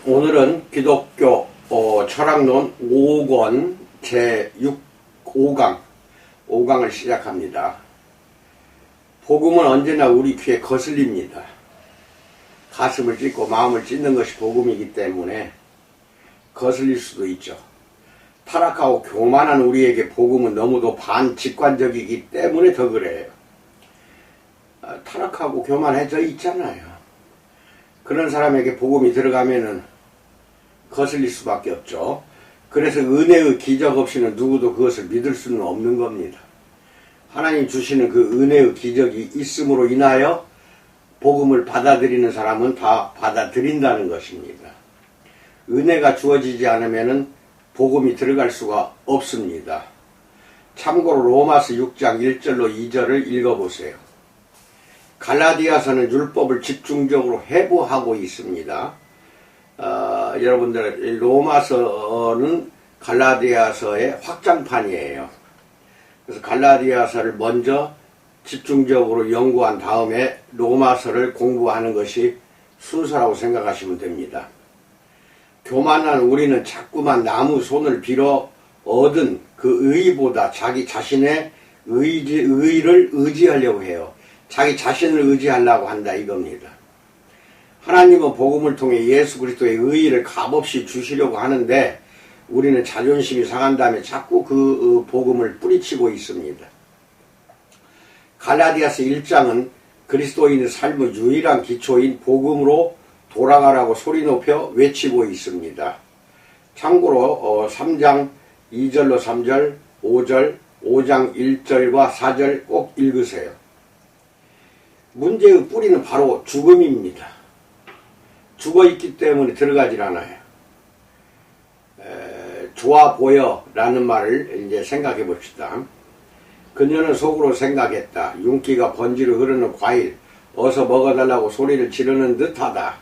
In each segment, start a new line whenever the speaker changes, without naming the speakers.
오늘은 기독교 철학론 5권 제5강 5강을 시작합니다. 복음은 언제나 우리 귀에 거슬립니다. 가슴을 찢고 마음을 찢는 것이 복음이기 때문에 거슬릴 수도 있죠. 타락하고 교만한 우리에게 복음은 너무도 반직관적이기 때문에 더 그래요. 타락하고 교만해져 있잖아요. 그런 사람에게 복음이 들어가면은 거슬릴 수밖에 없죠. 그래서 은혜의 기적 없이는 누구도 그것을 믿을 수는 없는 겁니다. 하나님 주시는 그 은혜의 기적이 있음으로 인하여 복음을 받아들이는 사람은 다 받아들인다는 것입니다. 은혜가 주어지지 않으면은 복음이 들어갈 수가 없습니다. 참고로 로마서 6장 1절로 2절을 읽어보세요. 갈라디아서는 율법을 집중적으로 해부하고 있습니다. 여러분들 로마서는 갈라디아서의 확장판이에요. 그래서 갈라디아서를 먼저 집중적으로 연구한 다음에 로마서를 공부하는 것이 순서라고 생각하시면 됩니다. 교만한 우리는 자꾸만 남의 손을 빌어 얻은 그 의보다 자기 자신의 의를 의지하려고 해요. 자기 자신을 의지하려고 한다 이겁니다. 하나님은 복음을 통해 예수 그리스도의 의의를 값없이 주시려고 하는데 우리는 자존심이 상한 다음에 자꾸 그 복음을 뿌리치고 있습니다. 갈라디아서 1장은 그리스도인의 삶의 유일한 기초인 복음으로 돌아가라고 소리 높여 외치고 있습니다. 참고로 3장 2절로 3절, 5절, 5장 1절과 4절 꼭 읽으세요. 문제의 뿌리는 바로 죽음입니다. 죽어있기 때문에 들어가질 않아요. 좋아 보여 라는 말을 이제 생각해 봅시다. 그녀는 속으로 생각했다. 윤기가 번지르 흐르는 과일, 어서 먹어달라고 소리를 지르는 듯하다.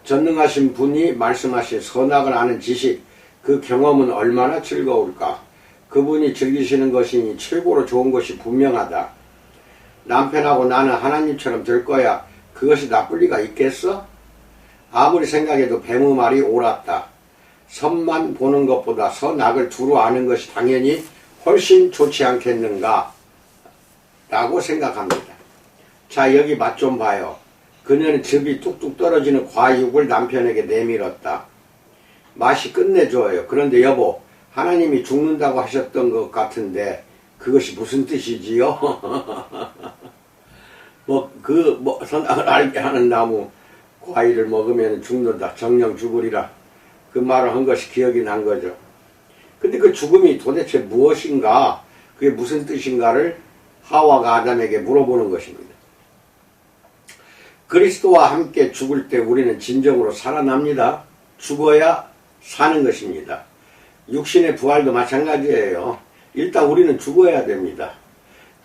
전능하신 분이 말씀하신 선악을 아는 지식, 그 경험은 얼마나 즐거울까. 그분이 즐기시는 것이니 최고로 좋은 것이 분명하다. 남편하고 나는 하나님처럼 될 거야. 그것이 나쁠 리가 있겠어? 아무리 생각해도 뱀의 말이 옳았다. 선만 보는 것보다 선악을 두루 아는 것이 당연히 훨씬 좋지 않겠는가 라고 생각합니다. 자, 여기 맛 좀 봐요. 그녀는 즙이 뚝뚝 떨어지는 과육을 남편에게 내밀었다. 맛이 끝내줘요. 그런데 여보, 하나님이 죽는다고 하셨던 것 같은데 그것이 무슨 뜻이지요? 선악을 알게 하는 나무 과일을 먹으면 죽는다. 정령 죽으리라. 그 말을 한 것이 기억이 난 거죠. 근데 그 죽음이 도대체 무엇인가, 그게 무슨 뜻인가를 하와가 아담에게 물어보는 것입니다. 그리스도와 함께 죽을 때 우리는 진정으로 살아납니다. 죽어야 사는 것입니다. 육신의 부활도 마찬가지예요. 일단 우리는 죽어야 됩니다.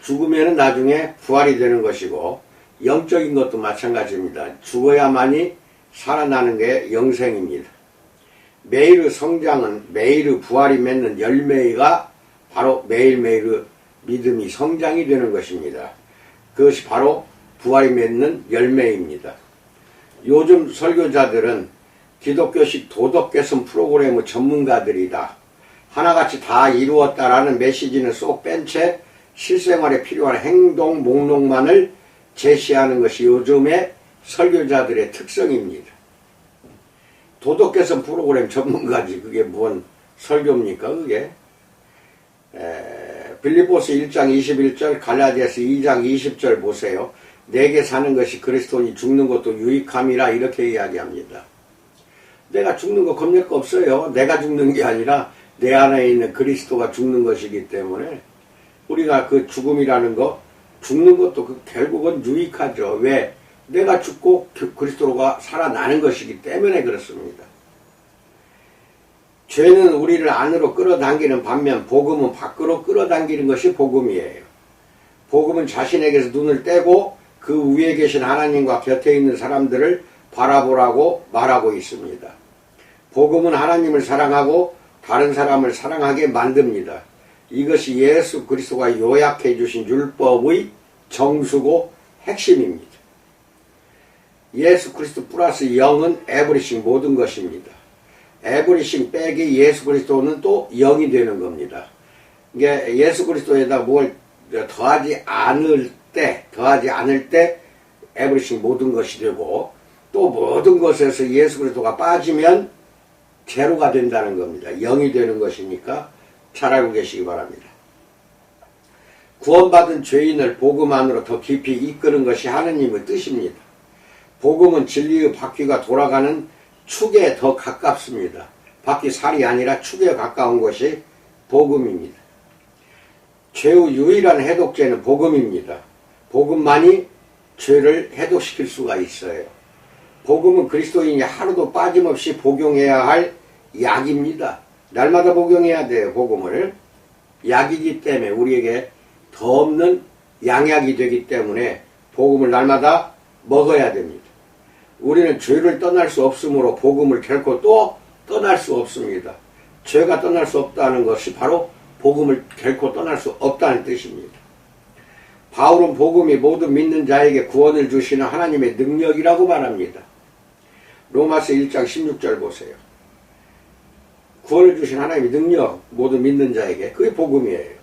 죽으면 나중에 부활이 되는 것이고 영적인 것도 마찬가지입니다. 죽어야만이 살아나는 게 영생입니다. 매일의 성장은 매일의 부활이 맺는 열매가 바로 매일매일의 믿음이 성장이 되는 것입니다. 그것이 바로 부활이 맺는 열매입니다. 요즘 설교자들은 기독교식 도덕 개선 프로그램의 전문가들이다. 하나같이 다 이루었다라는 메시지는 쏙 뺀 채 실생활에 필요한 행동 목록만을 제시하는 것이 요즘의 설교자들의 특성입니다. 도덕 개선 프로그램 전문가지 그게 뭔 설교입니까 그게? 빌립보서 1장 21절, 갈라디아서 2장 20절 보세요. 내게 사는 것이 그리스도니 죽는 것도 유익함이라 이렇게 이야기합니다. 내가 죽는 거 겁낼 거 없어요. 내가 죽는 게 아니라 내 안에 있는 그리스도가 죽는 것이기 때문에 우리가 그 죽음이라는 거, 죽는 것도 결국은 유익하죠. 왜? 내가 죽고 그리스도가 살아나는 것이기 때문에 그렇습니다. 죄는 우리를 안으로 끌어당기는 반면 복음은 밖으로 끌어당기는 것이 복음이에요. 복음은 자신에게서 눈을 떼고 그 위에 계신 하나님과 곁에 있는 사람들을 바라보라고 말하고 있습니다. 복음은 하나님을 사랑하고 다른 사람을 사랑하게 만듭니다. 이것이 예수 그리스도가 요약해 주신 율법의 정수고 핵심입니다. 예수 그리스도 플러스 영은 에브리싱 모든 것입니다. 에브리싱 빼기 예수 그리스도는 또 영이 되는 겁니다. 이게 예수 그리스도에다 뭘 더하지 않을 때 에브리싱 모든 것이 되고, 또 모든 것에서 예수 그리스도가 빠지면 제로가 된다는 겁니다. 영이 되는 것이니까 잘 알고 계시기 바랍니다. 구원받은 죄인을 복음 안으로 더 깊이 이끄는 것이 하느님의 뜻입니다. 복음은 진리의 바퀴가 돌아가는 축에 더 가깝습니다. 바퀴 살이 아니라 축에 가까운 것이 복음입니다. 죄의 유일한 해독제는 복음입니다. 복음만이 죄를 해독시킬 수가 있어요. 복음은 그리스도인이 하루도 빠짐없이 복용해야 할 약입니다. 날마다 복용해야 돼요. 복음을. 약이기 때문에 우리에게 더 없는 양약이 되기 때문에 복음을 날마다 먹어야 됩니다. 우리는 죄를 떠날 수 없으므로 복음을 결코 또 떠날 수 없습니다. 죄가 떠날 수 없다는 것이 바로 복음을 결코 떠날 수 없다는 뜻입니다. 바울은 복음이 모든 믿는 자에게 구원을 주시는 하나님의 능력이라고 말합니다. 로마서 1장 16절 보세요. 구원을 주신 하나님의 능력, 모든 믿는 자에게, 그게 복음이에요.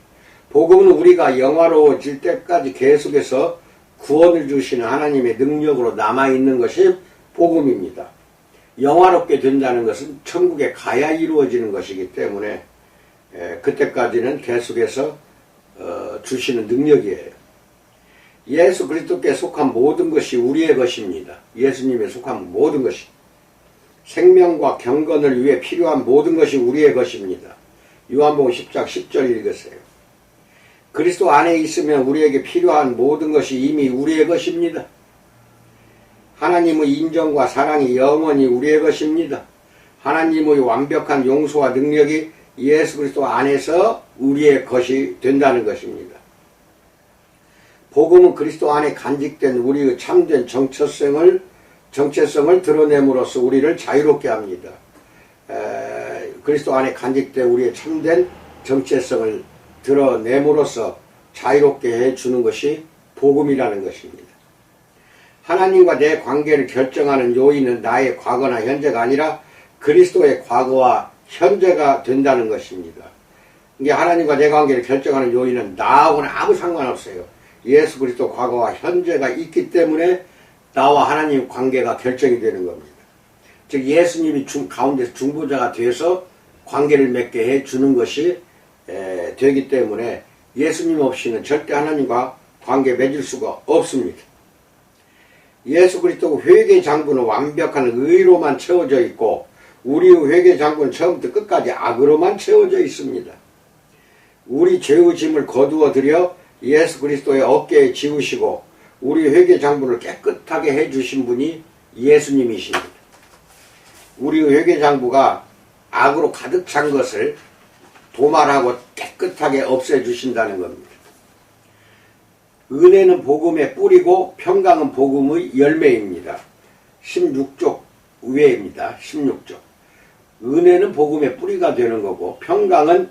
복음은 우리가 영화로워질 때까지 계속해서 구원을 주시는 하나님의 능력으로 남아있는 것이 복음입니다. 영화롭게 된다는 것은 천국에 가야 이루어지는 것이기 때문에 그때까지는 계속해서 주시는 능력이에요. 예수 그리스도께 속한 모든 것이 우리의 것입니다. 예수님에 속한 모든 것이. 생명과 경건을 위해 필요한 모든 것이 우리의 것입니다. 요한복음 10장 10절 읽으세요. 그리스도 안에 있으면 우리에게 필요한 모든 것이 이미 우리의 것입니다. 하나님의 인정과 사랑이 영원히 우리의 것입니다. 하나님의 완벽한 용서와 능력이 예수 그리스도 안에서 우리의 것이 된다는 것입니다. 복음은 그리스도 안에 간직된 우리의 참된 정체성을 드러냄으로써 우리를 자유롭게 합니다. 그리스도 안에 간직된 우리의 참된 정체성을 드러냄으로써 자유롭게 해주는 것이 복음이라는 것입니다. 하나님과 내 관계를 결정하는 요인은 나의 과거나 현재가 아니라 그리스도의 과거와 현재가 된다는 것입니다. 이게 하나님과 내 관계를 결정하는 요인은 나하고는 아무 상관없어요. 예수 그리스도 과거와 현재가 있기 때문에 나와 하나님 관계가 결정이 되는 겁니다. 즉 예수님이 가운데서 중보자가 돼서 관계를 맺게 해주는 것이 되기 때문에 예수님 없이는 절대 하나님과 관계 맺을 수가 없습니다. 예수 그리스도 회개 장부는 완벽한 의로만 채워져 있고 우리의 회개 장부는 처음부터 끝까지 악으로만 채워져 있습니다. 우리 죄의 짐을 거두어 들여 예수 그리스도의 어깨에 지우시고 우리 회개 장부를 깨끗하게 해주신 분이 예수님이십니다. 우리의 회개 장부가 악으로 가득 찬 것을 도말하고 깨끗하게 없애주신다는 겁니다. 은혜는 복음의 뿌리고 평강은 복음의 열매입니다. 16쪽 위에입니다. 16쪽. 은혜는 복음의 뿌리가 되는 거고 평강은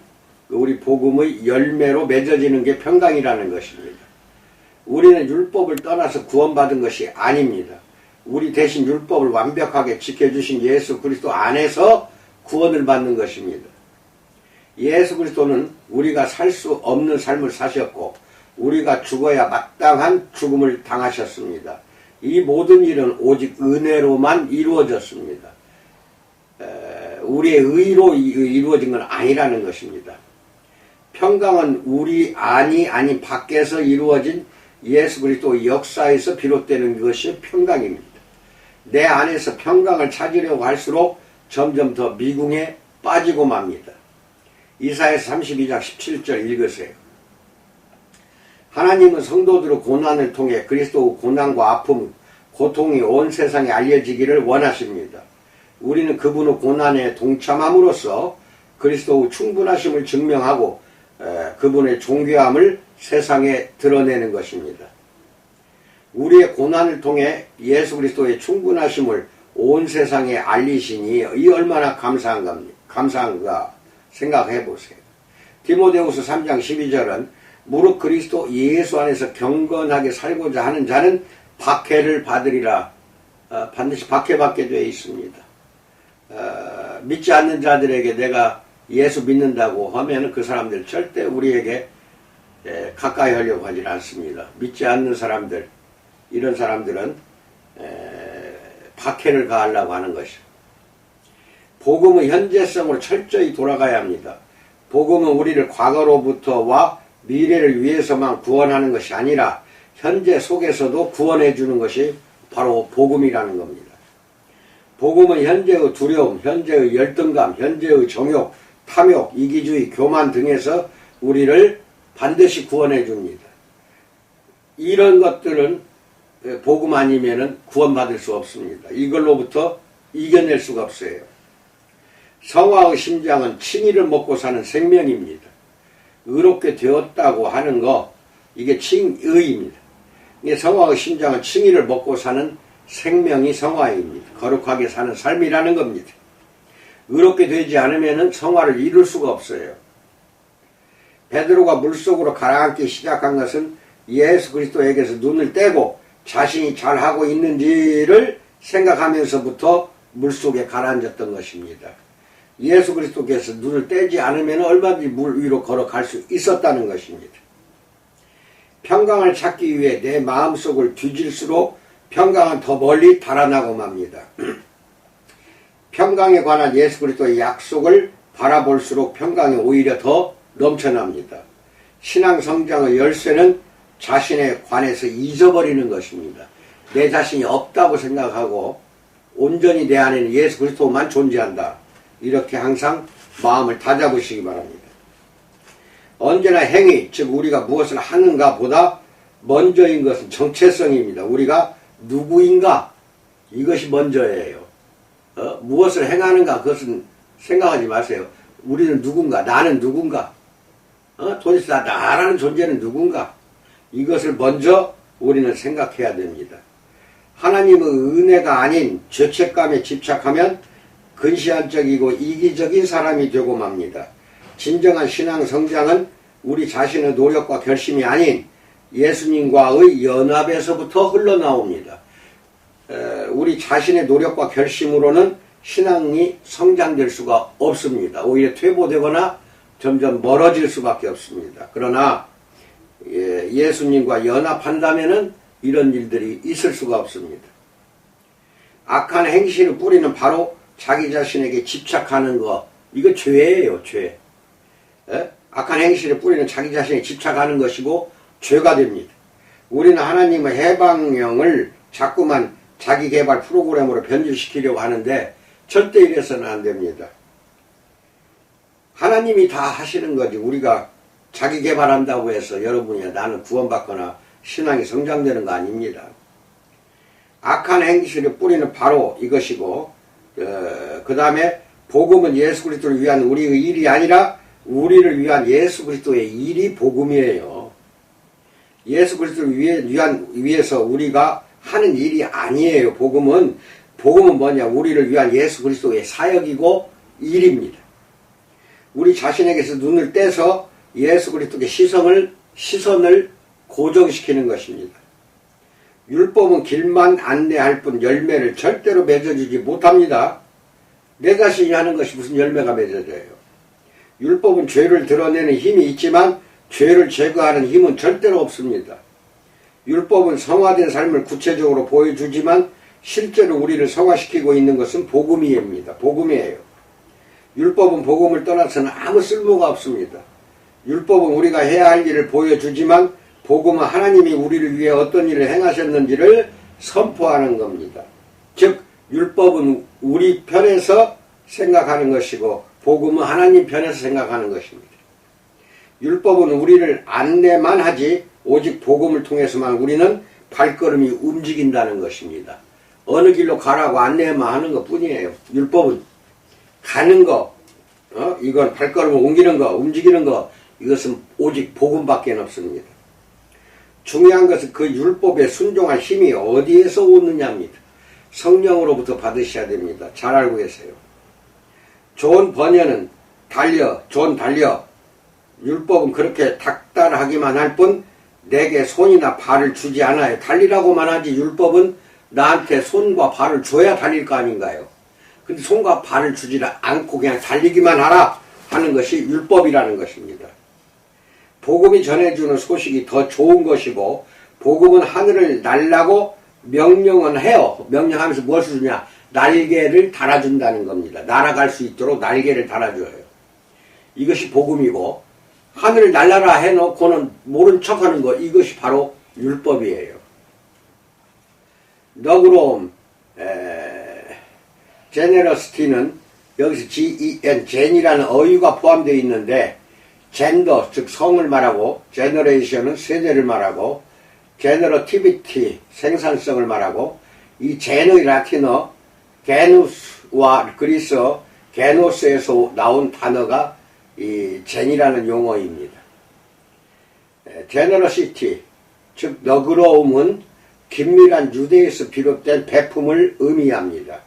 우리 복음의 열매로 맺어지는 게 평강이라는 것입니다. 우리는 율법을 떠나서 구원받은 것이 아닙니다. 우리 대신 율법을 완벽하게 지켜주신 예수 그리스도 안에서 구원을 받는 것입니다. 예수 그리스도는 우리가 살 수 없는 삶을 사셨고 우리가 죽어야 마땅한 죽음을 당하셨습니다. 이 모든 일은 오직 은혜로만 이루어졌습니다. 우리의 의로 이루어진 건 아니라는 것입니다. 평강은 우리 안이 아닌 밖에서 이루어진 예수 그리스도의 역사에서 비롯되는 것이 평강입니다. 내 안에서 평강을 찾으려고 할수록 점점 더 미궁에 빠지고 맙니다. 이사야서 32장 17절 읽으세요. 하나님은 성도들의 고난을 통해 그리스도의 고난과 아픔, 고통이 온 세상에 알려지기를 원하십니다. 우리는 그분의 고난에 동참함으로써 그리스도의 충분하심을 증명하고 그분의 존귀함을 세상에 드러내는 것입니다. 우리의 고난을 통해 예수 그리스도의 충분하심을 온 세상에 알리시니 이 얼마나 감사한가 생각해 보세요. 디모데후서 3장 12절은 무릇 그리스도 예수 안에서 경건하게 살고자 하는 자는 박해를 받으리라 반드시 박해받게 되어 있습니다. 믿지 않는 자들에게 내가 예수 믿는다고 하면 그 사람들 절대 우리에게 가까이 하려고 하지 않습니다. 믿지 않는 사람들, 이런 사람들은 박해를 가하려고 하는 것이죠. 복음의 현재성으로 철저히 돌아가야 합니다. 복음은 우리를 과거로부터와 미래를 위해서만 구원하는 것이 아니라 현재 속에서도 구원해 주는 것이 바로 복음이라는 겁니다. 복음은 현재의 두려움, 현재의 열등감, 현재의 정욕, 탐욕, 이기주의, 교만 등에서 우리를 반드시 구원해 줍니다. 이런 것들은 복음 아니면은 구원받을 수 없습니다. 이걸로부터 이겨낼 수가 없어요. 성화의 심장은 칭의를 먹고 사는 생명입니다. 의롭게 되었다고 하는 거, 이게 칭의입니다. 이게 성화의 심장은 칭의를 먹고 사는 생명이 성화입니다. 거룩하게 사는 삶이라는 겁니다. 의롭게 되지 않으면 성화를 이룰 수가 없어요. 베드로가 물속으로 가라앉기 시작한 것은 예수 그리스도에게서 눈을 떼고 자신이 잘하고 있는지를 생각하면서부터 물속에 가라앉았던 것입니다. 예수 그리스도께서 눈을 떼지 않으면 얼마든지 물 위로 걸어갈 수 있었다는 것입니다. 평강을 찾기 위해 내 마음속을 뒤질수록 평강은 더 멀리 달아나고 맙니다. 평강에 관한 예수 그리스도의 약속을 바라볼수록 평강이 오히려 더 넘쳐납니다. 신앙 성장의 열쇠는 자신에 관해서 잊어버리는 것입니다. 내 자신이 없다고 생각하고 온전히 내 안에는 예수 그리스도만 존재한다. 이렇게 항상 마음을 다잡으시기 바랍니다. 언제나 행위, 즉 우리가 무엇을 하는가 보다 먼저인 것은 정체성입니다. 우리가 누구인가? 이것이 먼저예요. 무엇을 행하는가? 그것은 생각하지 마세요. 우리는 누군가? 나는 누군가? 도대체 나라는 존재는 누군가? 이것을 먼저 우리는 생각해야 됩니다. 하나님의 은혜가 아닌 죄책감에 집착하면 근시안적이고 이기적인 사람이 되고 맙니다. 진정한 신앙 성장은 우리 자신의 노력과 결심이 아닌 예수님과의 연합에서부터 흘러나옵니다. 우리 자신의 노력과 결심으로는 신앙이 성장될 수가 없습니다. 오히려 퇴보되거나 점점 멀어질 수밖에 없습니다. 그러나 예수님과 연합한다면은 이런 일들이 있을 수가 없습니다. 악한 행실의 뿌리는 바로 자기 자신에게 집착하는 것, 이거 죄예요, 죄. 악한 행실의 뿌리는 자기 자신에게 집착하는 것이고 죄가 됩니다. 우리는 하나님의 해방령을 자꾸만 자기개발 프로그램으로 변질시키려고 하는데 절대 이래서는 안 됩니다. 하나님이 다 하시는 거지 우리가 자기개발한다고 해서 여러분이 나는 구원받거나 신앙이 성장되는 거 아닙니다. 악한 행실의 뿌리는 바로 이것이고 그 다음에 복음은 예수 그리스도를 위한 우리의 일이 아니라 우리를 위한 예수 그리스도의 일이 복음이에요. 예수 그리스도를 위해서 우리가 하는 일이 아니에요. 복음은 뭐냐? 우리를 위한 예수 그리스도의 사역이고 일입니다. 우리 자신에게서 눈을 떼서 예수 그리스도의 시선을 고정시키는 것입니다. 율법은 길만 안내할 뿐 열매를 절대로 맺어주지 못합니다. 내 자신이 하는 것이 무슨 열매가 맺어져요? 율법은 죄를 드러내는 힘이 있지만 죄를 제거하는 힘은 절대로 없습니다. 율법은 성화된 삶을 구체적으로 보여주지만 실제로 우리를 성화시키고 있는 것은 복음입니다. 복음이에요. 율법은 복음을 떠나서는 아무 쓸모가 없습니다. 율법은 우리가 해야 할 일을 보여주지만 복음은 하나님이 우리를 위해 어떤 일을 행하셨는지를 선포하는 겁니다. 즉 율법은 우리 편에서 생각하는 것이고 복음은 하나님 편에서 생각하는 것입니다. 율법은 우리를 안내만 하지 오직 복음을 통해서만 우리는 발걸음이 움직인다는 것입니다. 어느 길로 가라고 안내만 하는 것 뿐이에요. 율법은 가는 거, 이건 발걸음을 옮기는 거, 움직이는 거, 이것은 오직 복음밖에 없습니다. 중요한 것은 그 율법에 순종할 힘이 어디에서 오느냐입니다. 성령으로부터 받으셔야 됩니다. 잘 알고 계세요. 존 버녀는 존 달려. 율법은 그렇게 닥달하기만 할 뿐 내게 손이나 발을 주지 않아요. 달리라고만 하지 율법은 나한테 손과 발을 줘야 달릴 거 아닌가요? 근데 손과 발을 주지 않고 그냥 달리기만 하라 하는 것이 율법이라는 것입니다. 복음이 전해주는 소식이 더 좋은 것이고, 복음은 하늘을 날라고 명령은 해요. 명령하면서 무엇을 주냐? 날개를 달아준다는 겁니다. 날아갈 수 있도록 날개를 달아줘요. 이것이 복음이고, 하늘을 날라라 해놓고는 모른 척하는 것, 이것이 바로 율법이에요. 너그러움, 제네러시티는 여기서 gen, gen이라는 어휘가 포함되어 있는데, 젠더, 즉 성을 말하고, 제너레이션은 세대를 말하고, 제너러티비티, 생산성을 말하고, 이 젠의 라틴어 게누스와 그리스어 게노스에서 나온 단어가 이 젠이라는 용어입니다. 제너러시티, 즉 너그러움은 긴밀한 유대에서 비롯된 베품을 의미합니다.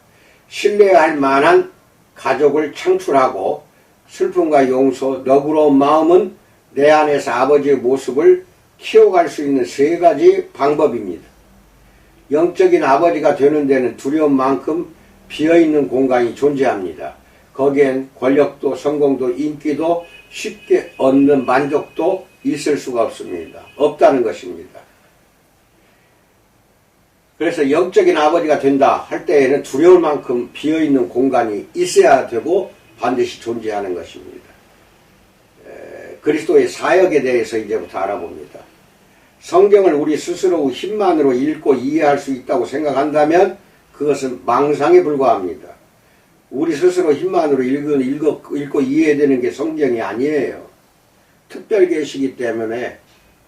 신뢰할 만한 가족을 창출하고, 슬픔과 용서, 너그러운 마음은 내 안에서 아버지의 모습을 키워갈 수 있는 세 가지 방법입니다. 영적인 아버지가 되는 데는 두려움만큼 비어있는 공간이 존재합니다. 거기엔 권력도 성공도 인기도 쉽게 얻는 만족도 있을 수가 없습니다. 없다는 것입니다. 그래서 영적인 아버지가 된다 할 때에는 두려울 만큼 비어있는 공간이 있어야 되고 반드시 존재하는 것입니다. 그리스도의 사역에 대해서 이제부터 알아봅니다. 성경을 우리 스스로 힘만으로 읽고 이해할 수 있다고 생각한다면 그것은 망상에 불과합니다. 우리 스스로 힘만으로 읽고 이해되는 게 성경이 아니에요. 특별계시이기 때문에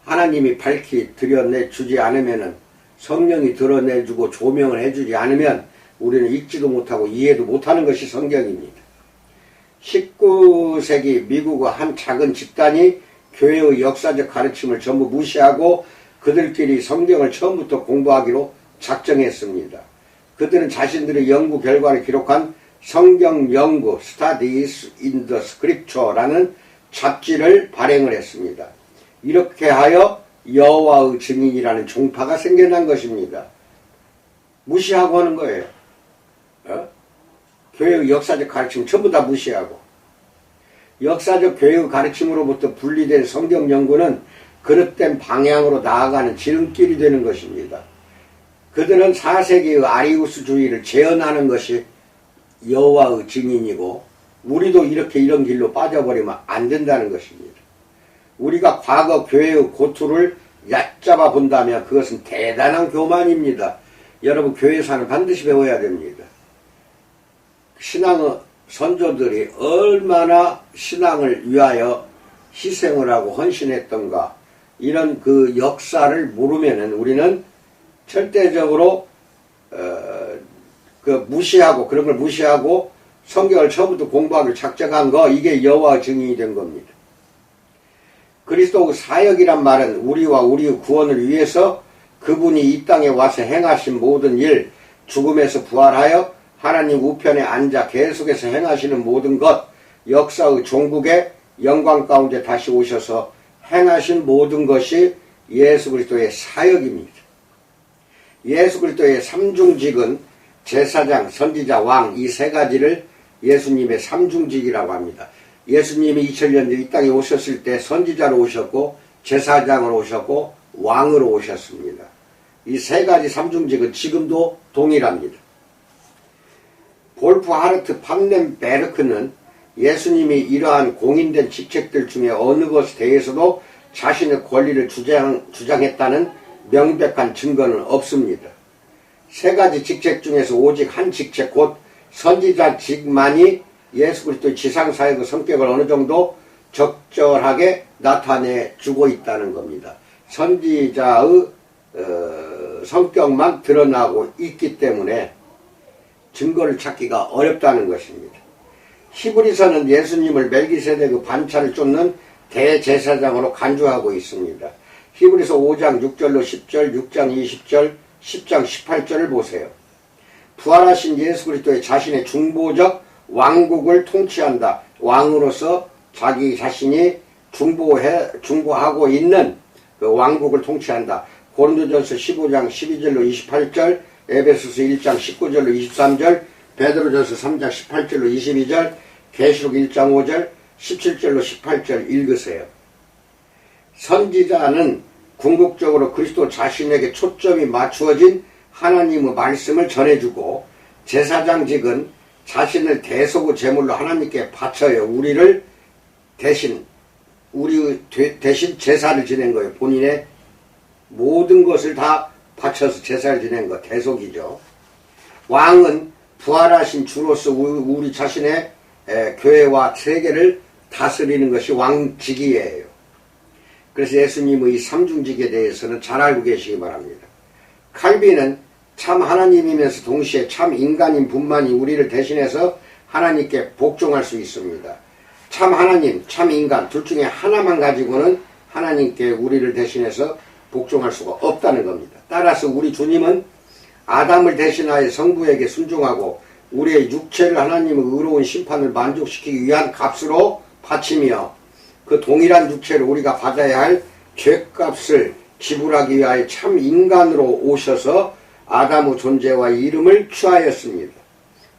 하나님이 밝히 드러내주지 않으면, 성령이 드러내주고 조명을 해주지 않으면 우리는 읽지도 못하고 이해도 못하는 것이 성경입니다. 19세기 미국의 한 작은 집단이 교회의 역사적 가르침을 전부 무시하고 그들끼리 성경을 처음부터 공부하기로 작정했습니다. 그들은 자신들의 연구 결과를 기록한 성경 연구 Studies in the Scripture라는 잡지를 발행을 했습니다. 이렇게 하여 여호와의 증인이라는 종파가 생겨난 것입니다. 무시하고 하는 거예요. 교회의 역사적 가르침 전부 다 무시하고, 역사적 교회의 가르침으로부터 분리된 성경 연구는 그릇된 방향으로 나아가는 지름길이 되는 것입니다. 그들은 4세기의 아리우스주의를 재현하는 것이 여호와의 증인이고, 우리도 이런 길로 빠져버리면 안 된다는 것입니다. 우리가 과거 교회의 고투를 얕잡아 본다면 그것은 대단한 교만입니다. 여러분, 교회사는 반드시 배워야 됩니다. 신앙의 선조들이 얼마나 신앙을 위하여 희생을 하고 헌신했던가, 이런 그 역사를 모르면은 우리는 절대적으로 무시하고, 그런 걸 무시하고 성경을 처음부터 공부하기를 작정한 거, 이게 여호와 증인이 된 겁니다. 그리스도의 사역이란 말은 우리와 우리의 구원을 위해서 그분이 이 땅에 와서 행하신 모든 일, 죽음에서 부활하여 하나님 우편에 앉아 계속해서 행하시는 모든 것, 역사의 종국의 영광 가운데 다시 오셔서 행하신 모든 것이 예수 그리스도의 사역입니다. 예수 그리스도의 삼중직은 제사장, 선지자, 왕, 이 세 가지를 예수님의 삼중직이라고 합니다. 예수님이 2000년 전 이 땅에 오셨을 때 선지자로 오셨고, 제사장으로 오셨고, 왕으로 오셨습니다. 이 세 가지 삼중직은 지금도 동일합니다. 볼프하르트 판넨베르크는 예수님이 이러한 공인된 직책들 중에 어느 것에 대해서도 자신의 권리를 주장했다는 명백한 증거는 없습니다. 세 가지 직책 중에서 오직 한 직책, 곧 선지자직만이 예수 그리스도의 지상사역의 성격을 어느 정도 적절하게 나타내주고 있다는 겁니다. 선지자의 성격만 드러나고 있기 때문에 증거를 찾기가 어렵다는 것입니다. 히브리서는 예수님을 멜기세덱의 반차를 쫓는 대제사장으로 간주하고 있습니다. 히브리서 5장 6절로 10절, 6장 20절, 10장 18절을 보세요. 부활하신 예수 그리스도의 자신의 중보적 왕국을 통치한다. 왕으로서 자기 자신이 중보하고 있는 그 왕국을 통치한다. 고린도전서 15장 12절로 28절, 에베소서 1장 19절로 23절, 베드로전서 3장 18절로 22절, 계시록 1장 5절, 17절로 18절 읽으세요. 선지자는 궁극적으로 그리스도 자신에게 초점이 맞추어진 하나님의 말씀을 전해주고, 제사장직은 자신을 대속의 제물로 하나님께 바쳐요. 우리 대신 제사를 지낸 거예요. 본인의 모든 것을 다 바쳐서 제사를 지낸 거, 대속이죠. 왕은 부활하신 주로서 우리 자신의 교회와 세계를 다스리는 것이 왕직이에요. 그래서 예수님의 이 삼중직에 대해서는 잘 알고 계시기 바랍니다. 칼빈은 참 하나님이면서 동시에 참 인간인 분만이 우리를 대신해서 하나님께 복종할 수 있습니다. 참 하나님, 참 인간 둘 중에 하나만 가지고는 하나님께 우리를 대신해서 복종할 수가 없다는 겁니다. 따라서 우리 주님은 아담을 대신하여 성부에게 순종하고 우리의 육체를 하나님의 의로운 심판을 만족시키기 위한 값으로 바치며, 그 동일한 육체를 우리가 받아야 할 죄값을 지불하기 위하여 참 인간으로 오셔서 아담의 존재와 이름을 취하였습니다.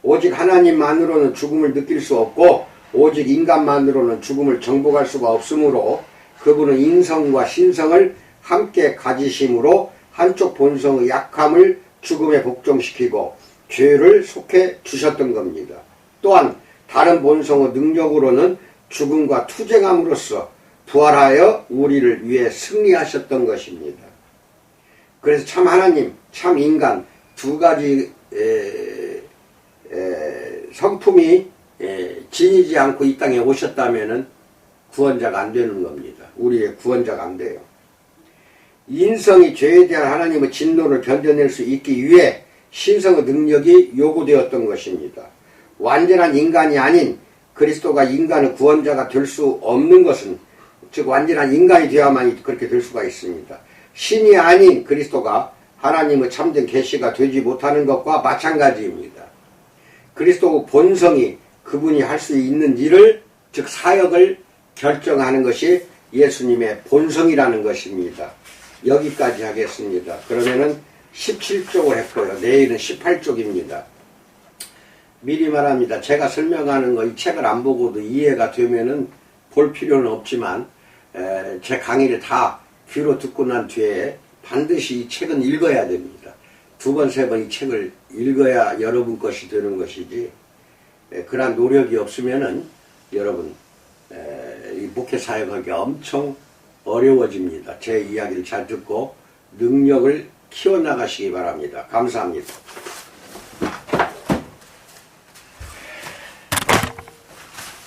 오직 하나님만으로는 죽음을 느낄 수 없고 오직 인간만으로는 죽음을 정복할 수가 없으므로 그분은 인성과 신성을 함께 가지심으로 한쪽 본성의 약함을 죽음에 복종시키고 죄를 속해 주셨던 겁니다. 또한 다른 본성의 능력으로는 죽음과 투쟁함으로써 부활하여 우리를 위해 승리하셨던 것입니다. 그래서 참 하나님, 참 인간 두 가지 성품이 지니지 않고 이 땅에 오셨다면 구원자가 안 되는 겁니다. 우리의 구원자가 안 돼요. 인성이 죄에 대한 하나님의 진노를 견뎌낼 수 있기 위해 신성의 능력이 요구되었던 것입니다. 완전한 인간이 아닌 그리스도가 인간의 구원자가 될 수 없는 것은, 즉 완전한 인간이 되어야만 그렇게 될 수가 있습니다. 신이 아닌 그리스도가 하나님의 참된 계시가 되지 못하는 것과 마찬가지입니다. 그리스도의 본성이 그분이 할 수 있는 일을, 즉 사역을 결정하는 것이 예수님의 본성이라는 것입니다. 여기까지 하겠습니다. 그러면은 17쪽을 했고요. 내일은 18쪽입니다. 미리 말합니다. 제가 설명하는 거 이 책을 안 보고도 이해가 되면은 볼 필요는 없지만 제 강의를 다 귀로 듣고 난 뒤에 반드시 이 책은 읽어야 됩니다. 두 번, 세 번 이 책을 읽어야 여러분 것이 되는 것이지, 그러한 노력이 없으면은 여러분 이 목회 사역하기 엄청 어려워집니다. 제 이야기를 잘 듣고 능력을 키워나가시기 바랍니다. 감사합니다.